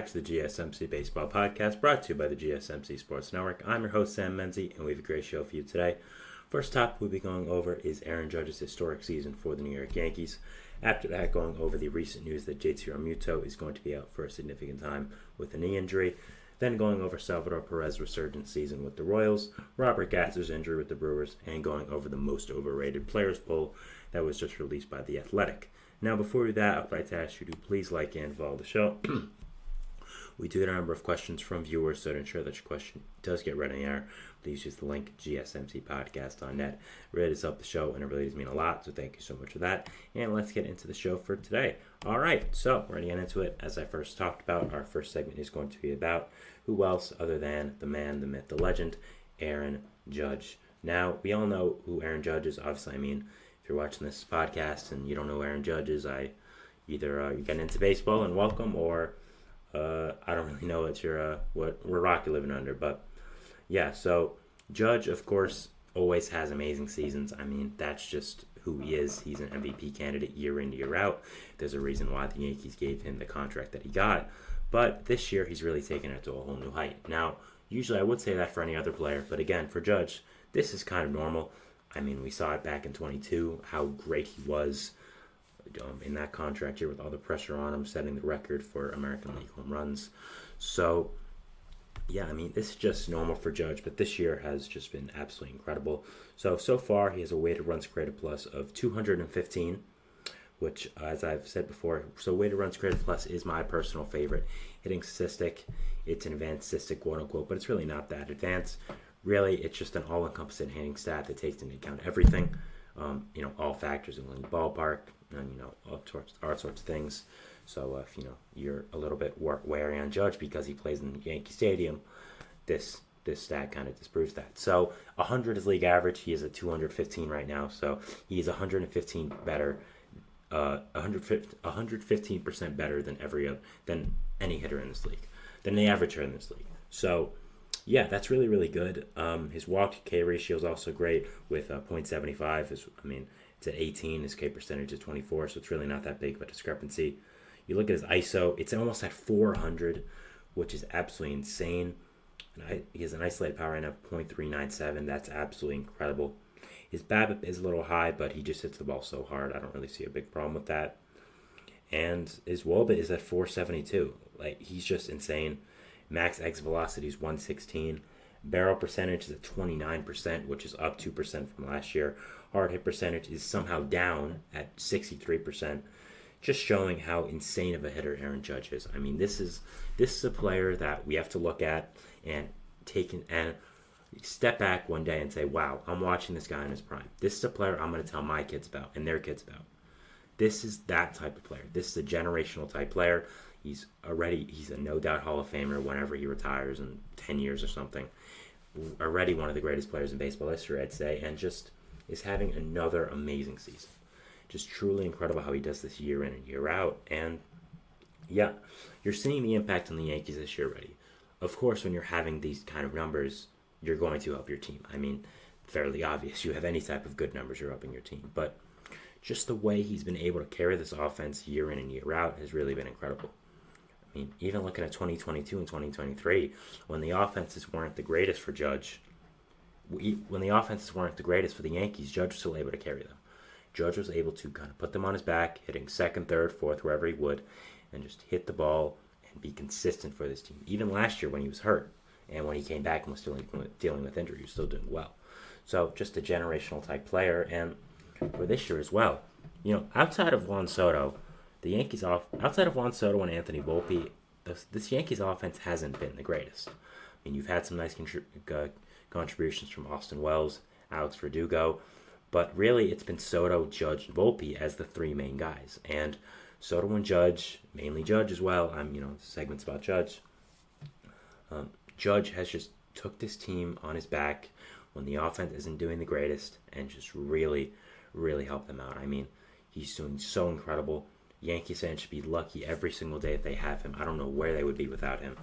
back to the GSMC Baseball Podcast, brought to you by the GSMC Sports Network. I'm your host, Sam Menzie, and we have a great show for you today. First topic we'll be going over is Aaron Judge's historic season for the New York Yankees. After that, going over the recent news that JT Realmuto is going to be out for a significant time with a knee injury. Then going over Salvador Perez's resurgent season with the Royals, Robert Gatzer's injury with the Brewers, and going over the most overrated players poll that was just released by The Athletic. Now, before we do that, I'd like to ask you to please like and follow the show. We do get a number of questions from viewers, so to ensure that your question does get read in the air, please use the link gsmcpodcast.net. It really does help the show, and it really does mean a lot, so thank you so much for that. And let's get into the show for today. All right, so we're going to get into it. As I first talked about, our first segment is going to be about who else other than the man, the myth, the legend, Aaron Judge. Now, we all know who Aaron Judge is. Obviously, I mean, if you're watching this podcast and you don't know who Aaron Judge is, either you're getting into baseball and welcome, or I don't really know what rock you're living under. But yeah, so Judge, of course, always has amazing seasons. I mean, that's just who he is. He's an MVP candidate year in, year out. There's a reason why the Yankees gave him the contract that he got. But this year, he's really taken it to a whole new height. Now, usually I would say that for any other player, but again, for Judge, this is kind of normal. I mean, we saw it back in 22, how great he was in that contract year with all the pressure on him, setting the record for American League home runs. So, yeah, I mean, this is just normal for Judge, but this year has just been absolutely incredible. So far, he has a weighted runs created plus of 215, which, as I've said before, so weighted runs created plus is my personal favorite hitting statistic. It's an advanced statistic, quote-unquote, but it's really not that advanced. Really, it's just an all-encompassing hitting stat that takes into account everything, all factors, including ballpark, and, all sorts of things. So if, you're a little bit wary on Judge because he plays in Yankee Stadium, this stat kind of disproves that. So 100 is league average. He is at 215 right now, so he is 115 better, 115% better than any hitter in this league, than the average hitter in this league. So yeah, that's really, really good. His walk-to-K ratio is also great with 0.75. It's at 18. His K percentage is 24, so it's really not that big of a discrepancy. You look at his ISO, it's almost at 400, which is absolutely insane. And he has an isolated power line of 0.397. That's absolutely incredible. His BABIP is a little high, but he just hits the ball so hard. I don't really see a big problem with that. And his WOBA is at 472. He's just insane. Max exit velocity is 116. Barrel percentage is at 29%, which is up 2% from last year. Hard hit percentage is somehow down at 63%, just showing how insane of a hitter Aaron Judge is. I mean, this is a player that we have to look at and step back one day and say, wow, I'm watching this guy in his prime. This is a player I'm going to tell my kids about and their kids about. This is that type of player. This is a generational type player. He's a no-doubt Hall of Famer whenever he retires in 10 years or something. Already one of the greatest players in baseball history, I'd say, and just is having another amazing season. Just truly incredible how he does this year in and year out. And, yeah, you're seeing the impact on the Yankees this year already. Of course, when you're having these kind of numbers, you're going to help your team. I mean, fairly obvious. You have any type of good numbers, you're helping your team. But just the way he's been able to carry this offense year in and year out has really been incredible. I mean, even looking at 2022 and 2023, when the offenses weren't the greatest for Judge, when the offenses weren't the greatest for the Yankees, Judge was still able to carry them. Judge was able to kind of put them on his back, hitting second, third, fourth, wherever he would, and just hit the ball and be consistent for this team. Even last year when he was hurt, and when he came back and was still dealing with injury, he was still doing well. So just a generational type player, and for this year as well. Outside of Juan Soto, outside of Juan Soto and Anthony Volpe, this Yankees offense hasn't been the greatest. I mean, you've had some nice contributions from Austin Wells, Alex Verdugo, but really it's been Soto, Judge, and Volpe as the three main guys. And Soto and Judge, mainly Judge as well. Segments about Judge. Judge has just took this team on his back when the offense isn't doing the greatest and just really, really helped them out. I mean, he's doing so incredible. Yankees fans should be lucky every single day that they have him. I don't know where they would be without him.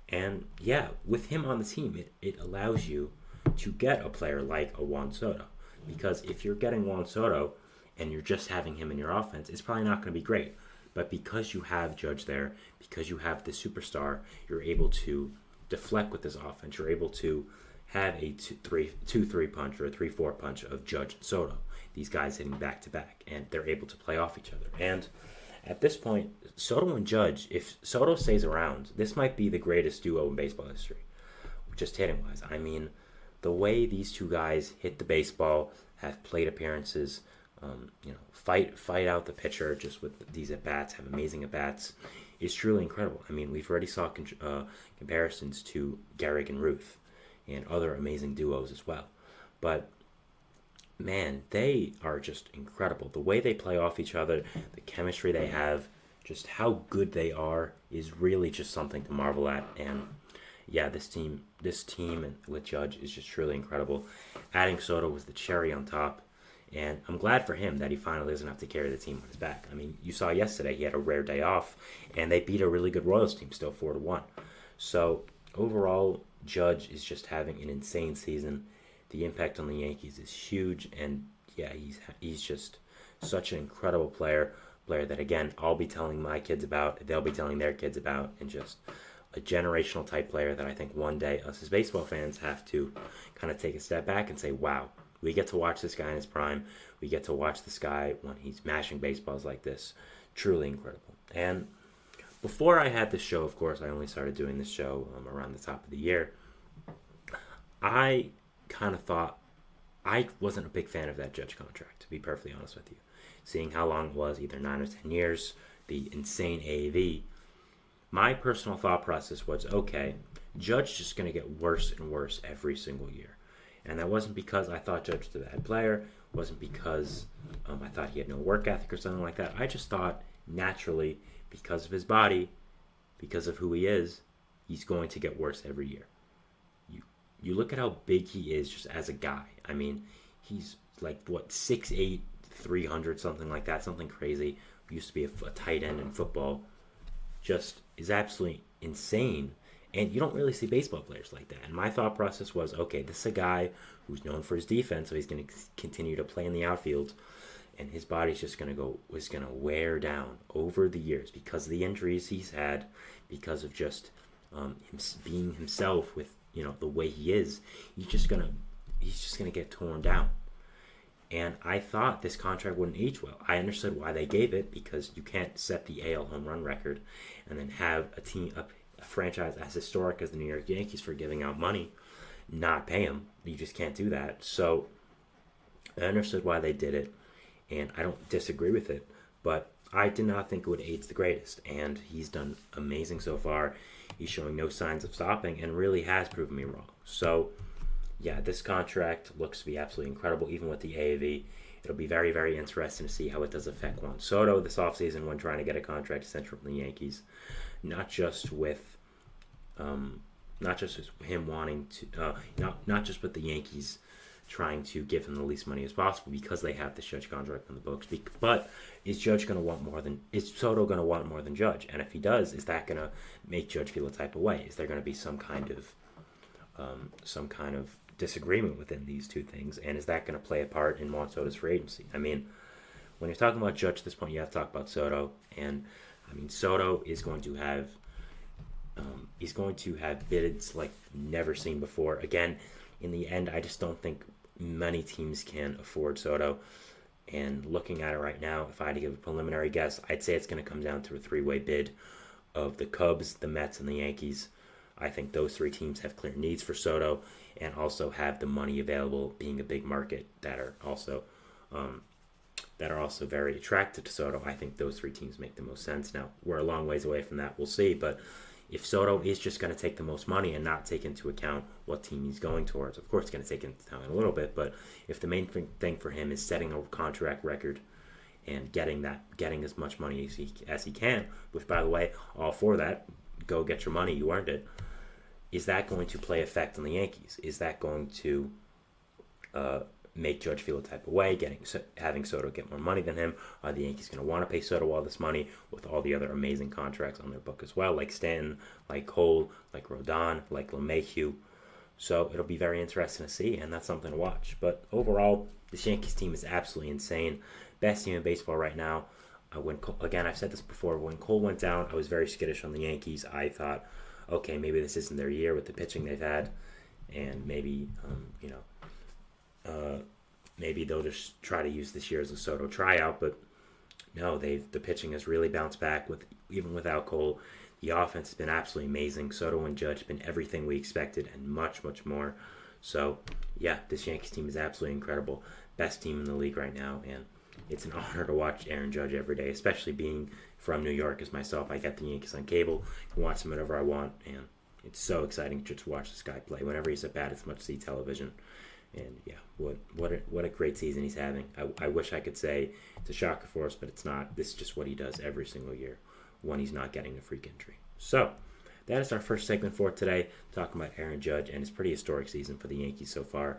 And yeah, with him on the team, it allows you to get a player like a Juan Soto. Because if you're getting Juan Soto and you're just having him in your offense, it's probably not going to be great. But because you have Judge there, because you have the superstar, you're able to deflect with this offense. You're able to have a 2-3 punch or a 3-4 punch of Judge and Soto. These guys hitting back to back, and they're able to play off each other. And at this point, Soto and Judge, if Soto stays around, this might be the greatest duo in baseball history, just hitting wise. I mean, the way these two guys hit the baseball, have plate appearances, fight out the pitcher just with these at bats, have amazing at bats, is truly incredible. I mean, we've already saw comparisons to Gehrig and Ruth, and other amazing duos as well. But man, they are just incredible. The way they play off each other, the chemistry they have, just how good they are is really just something to marvel at. And yeah, this team with Judge is just truly incredible. Adding Soto was the cherry on top, and I'm glad for him that he finally doesn't have to carry the team on his back. I mean, you saw yesterday he had a rare day off, and they beat a really good Royals team, still 4-1. So overall, Judge is just having an insane season. The impact on the Yankees is huge, and yeah, he's just such an incredible player that, again, I'll be telling my kids about, they'll be telling their kids about, and just a generational type player that I think one day us as baseball fans have to kind of take a step back and say, wow, we get to watch this guy in his prime. We get to watch this guy when he's mashing baseballs like this. Truly incredible. And before I had this show, of course, I only started doing this show around the top of the year. I kind of thought I wasn't a big fan of that Judge contract, to be perfectly honest with you. Seeing how long it was, either 9 or 10 years, the insane AAV, my personal thought process was, okay, Judge just going to get worse and worse every single year. And that wasn't because I thought Judge was a bad player. It wasn't because I thought he had no work ethic or something like that. I just thought naturally, because of his body, because of who he is, he's going to get worse every year. You look at how big he is just as a guy. I mean, he's like, 6'8", 300, something like that, something crazy. Used to be a tight end in football. Just is absolutely insane. And you don't really see baseball players like that. And my thought process was, okay, this is a guy who's known for his defense, so he's going to continue to play in the outfield, and his body's just going to wear down over the years because of the injuries he's had, because of just him being himself with the way he is. He's just gonna get torn down. And I thought this contract wouldn't age well. I understood why they gave it, because you can't set the AL home run record and then have a franchise as historic as the New York Yankees for giving out money not pay him. You just can't do that. So I understood why they did it, and I don't disagree with it, but I did not think it would age the greatest, and he's done amazing so far. He's showing no signs of stopping and really has proven me wrong. So yeah, this contract looks to be absolutely incredible, even with the AAV. It'll be very, very interesting to see how it does affect Juan Soto this offseason when trying to get a contract extension from the Yankees. Not just with him wanting to, not just with the Yankees trying to give him the least money as possible because they have the Judge contract on the books. But is Soto going to want more than Judge? And if he does, is that going to make Judge feel a type of way? Is there going to be some kind of disagreement within these two things? And is that going to play a part in Juan Soto's free agency? I mean, when you're talking about Judge at this point, you have to talk about Soto. And I mean, Soto is going to have bids like never seen before. Again, in the end, I just don't think many teams can afford Soto. And looking at it right now, if I had to give a preliminary guess, I'd say it's going to come down to a three-way bid of the Cubs, the Mets, and the Yankees. I think those three teams have clear needs for Soto and also have the money available, being a big market, that are also very attracted to Soto. I think those three teams make the most sense. Now, we're a long ways away from that. We'll see. But if Soto is just going to take the most money and not take into account what team he's going towards, of course it's going to take into account a little bit, but if the main thing for him is setting a contract record and getting as much money as he can, which, by the way, all for that, go get your money, you earned it, is that going to play effect on the Yankees? Is that going to make Judge feel a type of way, having Soto get more money than him? Are the Yankees going to want to pay Soto all this money with all the other amazing contracts on their book as well, like Stanton, like Cole, like Rodon, like LeMahieu? So it'll be very interesting to see, and that's something to watch. But overall, this Yankees team is absolutely insane. Best team in baseball right now. Again, I've said this before, when Cole went down, I was very skittish on the Yankees. I thought, okay, maybe this isn't their year with the pitching they've had, and maybe, maybe they'll just try to use this year as a Soto tryout. But no, the pitching has really bounced back even without Cole. The offense has been absolutely amazing. Soto and Judge have been everything we expected and much, much more. So, yeah, this Yankees team is absolutely incredible. Best team in the league right now, and it's an honor to watch Aaron Judge every day, especially being from New York as myself. I get the Yankees on cable, can watch them whenever I want, and it's so exciting to just watch this guy play. Whenever he's at bat, it's much see television. And yeah, what a great season he's having. I wish I could say it's a shocker for us, but it's not. This is just what he does every single year when he's not getting a freak injury. So that is our first segment for today, talking about Aaron Judge and his pretty historic season for the Yankees so far.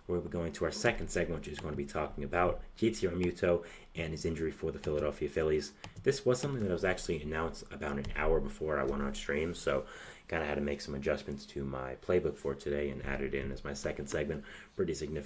We'll be going to our second segment, which is going to be talking about JT Realmuto and his injury for the Philadelphia Phillies. This was something that was actually announced about an hour before I went on stream, so kind of had to make some adjustments to my playbook for today and add it in as my second segment. Pretty significant